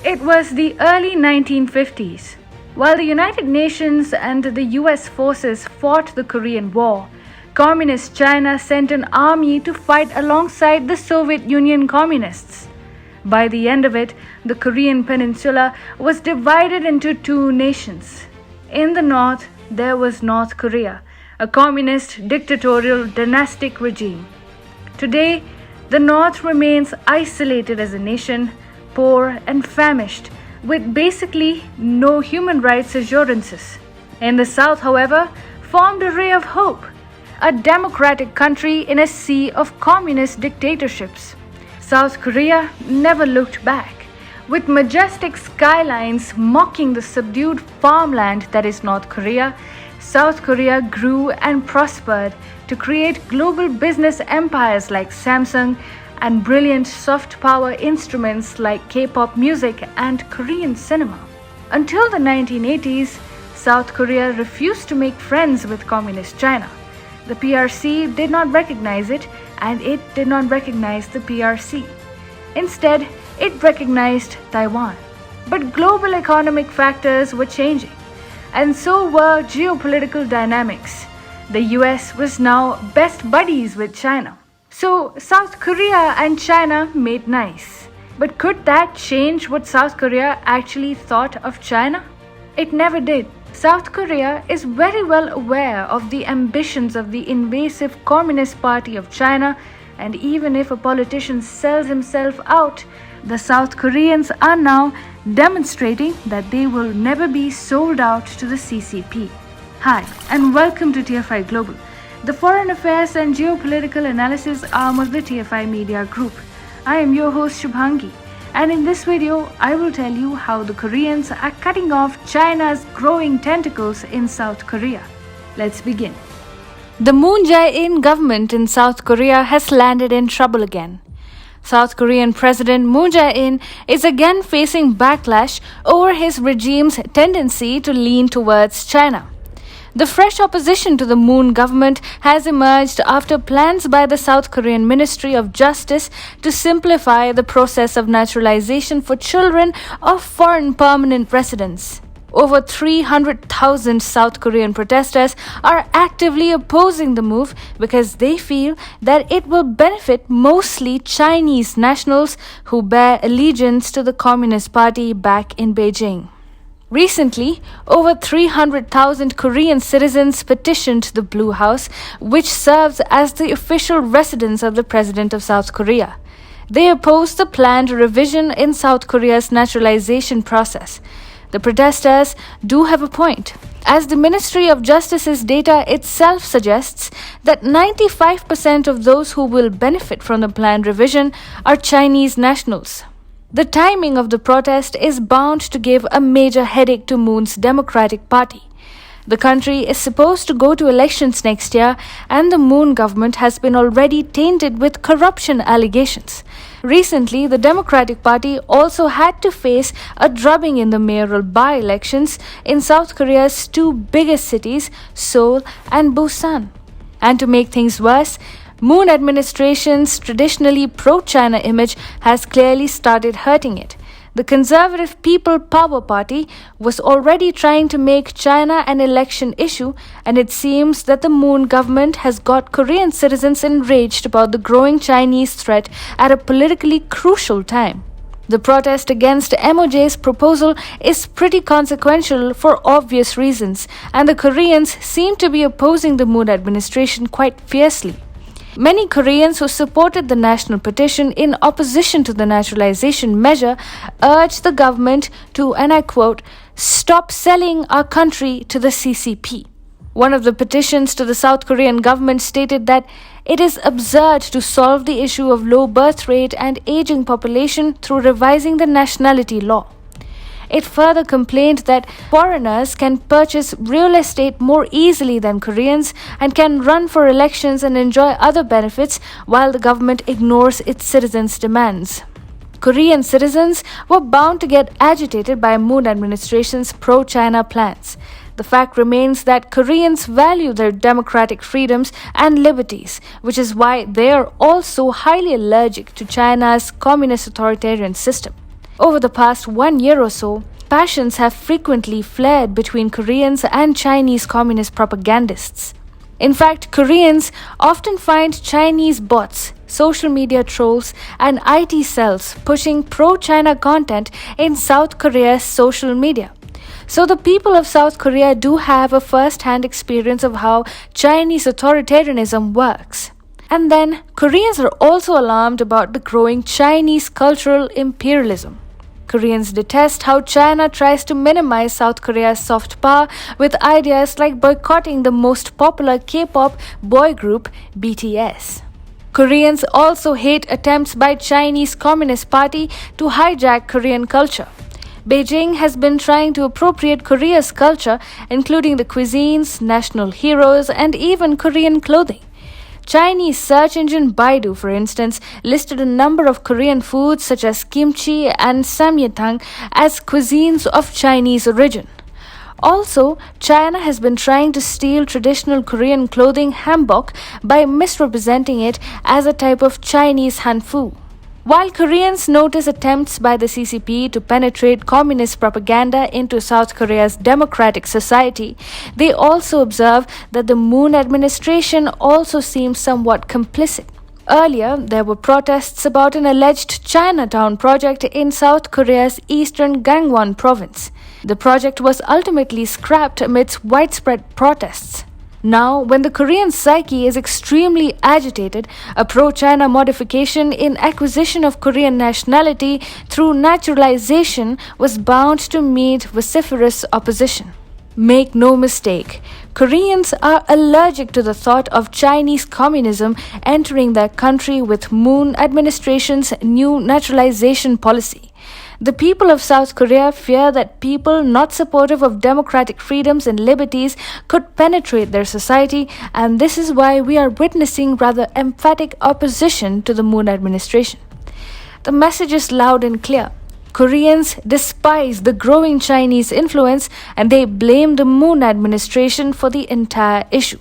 It was the early 1950s. While the United Nations and the US forces fought the Korean War, Communist China sent an army to fight alongside the Soviet Union communists. By the end of it, the Korean peninsula was divided into two nations. In the north, there was North Korea, a communist dictatorial dynastic regime. Today, the north remains isolated as a nation, poor and famished, with basically no human rights assurances. In the south, however, formed a ray of hope, a democratic country in a sea of communist dictatorships. South Korea never looked back. With majestic skylines mocking the subdued farmland that is North Korea, South Korea grew and prospered to create global business empires like Samsung and brilliant soft power instruments like K-pop music and Korean cinema. Until the 1980s, South Korea refused to make friends with Communist China. The PRC did not recognize it, and it did not recognize the PRC. Instead, it recognized Taiwan. But global economic factors were changing, and so were geopolitical dynamics. The US was now best buddies with China. So South Korea and China made nice. But could that change what South Korea actually thought of China? It never did. South Korea is very well aware of the ambitions of the invasive Communist Party of China, and even if a politician sells himself out, the South Koreans are now demonstrating that they will never be sold out to the CCP. Hi, and welcome to TFI Global, the foreign affairs and geopolitical analysis arm of the TFI Media Group. I am your host Shubhangi, and in this video, I will tell you how the Koreans are cutting off China's growing tentacles in South Korea. Let's begin. The Moon Jae-in government in South Korea has landed in trouble again. South Korean President Moon Jae-in is again facing backlash over his regime's tendency to lean towards China. The fresh opposition to the Moon government has emerged after plans by the South Korean Ministry of Justice to simplify the process of naturalization for children of foreign permanent residents. Over 300,000 South Korean protesters are actively opposing the move because they feel that it will benefit mostly Chinese nationals who bear allegiance to the Communist Party back in Beijing. Recently, over 300,000 Korean citizens petitioned the Blue House, which serves as the official residence of the President of South Korea. They oppose the planned revision in South Korea's naturalization process. The protesters do have a point, as the Ministry of Justice's data itself suggests that 95% of those who will benefit from the planned revision are Chinese nationals. The timing of the protest is bound to give a major headache to Moon's Democratic Party. The country is supposed to go to elections next year, and the Moon government has been already tainted with corruption allegations. Recently, the Democratic Party also had to face a drubbing in the mayoral by-elections in South Korea's two biggest cities, Seoul and Busan. And to make things worse, Moon administration's traditionally pro-China image has clearly started hurting it. The Conservative People Power Party was already trying to make China an election issue, and it seems that the Moon government has got Korean citizens enraged about the growing Chinese threat at a politically crucial time. The protest against MOJ's proposal is pretty consequential for obvious reasons, and the Koreans seem to be opposing the Moon administration quite fiercely. Many Koreans who supported the national petition in opposition to the naturalization measure urged the government to, and I quote, "stop selling our country to the CCP." One of the petitions to the South Korean government stated that it is absurd to solve the issue of low birth rate and aging population through revising the nationality law. It further complained that foreigners can purchase real estate more easily than Koreans and can run for elections and enjoy other benefits while the government ignores its citizens' demands. Korean citizens were bound to get agitated by Moon administration's pro-China plans. The fact remains that Koreans value their democratic freedoms and liberties, which is why they are also highly allergic to China's communist authoritarian system. Over the past 1 year or so, passions have frequently flared between Koreans and Chinese communist propagandists. In fact, Koreans often find Chinese bots, social media trolls, and IT cells pushing pro-China content in South Korea's social media. So the people of South Korea do have a first-hand experience of how Chinese authoritarianism works. And then, Koreans are also alarmed about the growing Chinese cultural imperialism. Koreans detest how China tries to minimize South Korea's soft power with ideas like boycotting the most popular K-pop boy group, BTS. Koreans also hate attempts by Chinese Communist Party to hijack Korean culture. Beijing has been trying to appropriate Korea's culture, including the cuisines, national heroes, and even Korean clothing. Chinese search engine Baidu, for instance, listed a number of Korean foods such as kimchi and samgyetang as cuisines of Chinese origin. Also, China has been trying to steal traditional Korean clothing hanbok by misrepresenting it as a type of Chinese hanfu. While Koreans notice attempts by the CCP to penetrate communist propaganda into South Korea's democratic society, they also observe that the Moon administration also seems somewhat complicit. Earlier, there were protests about an alleged Chinatown project in South Korea's eastern Gangwon province. The project was ultimately scrapped amidst widespread protests. Now, when the Korean psyche is extremely agitated, a pro-China modification in acquisition of Korean nationality through naturalization was bound to meet vociferous opposition. Make no mistake, Koreans are allergic to the thought of Chinese communism entering their country with Moon administration's new naturalization policy. The people of South Korea fear that people not supportive of democratic freedoms and liberties could penetrate their society, and this is why we are witnessing rather emphatic opposition to the Moon administration. The message is loud and clear. Koreans despise the growing Chinese influence and they blame the Moon administration for the entire issue.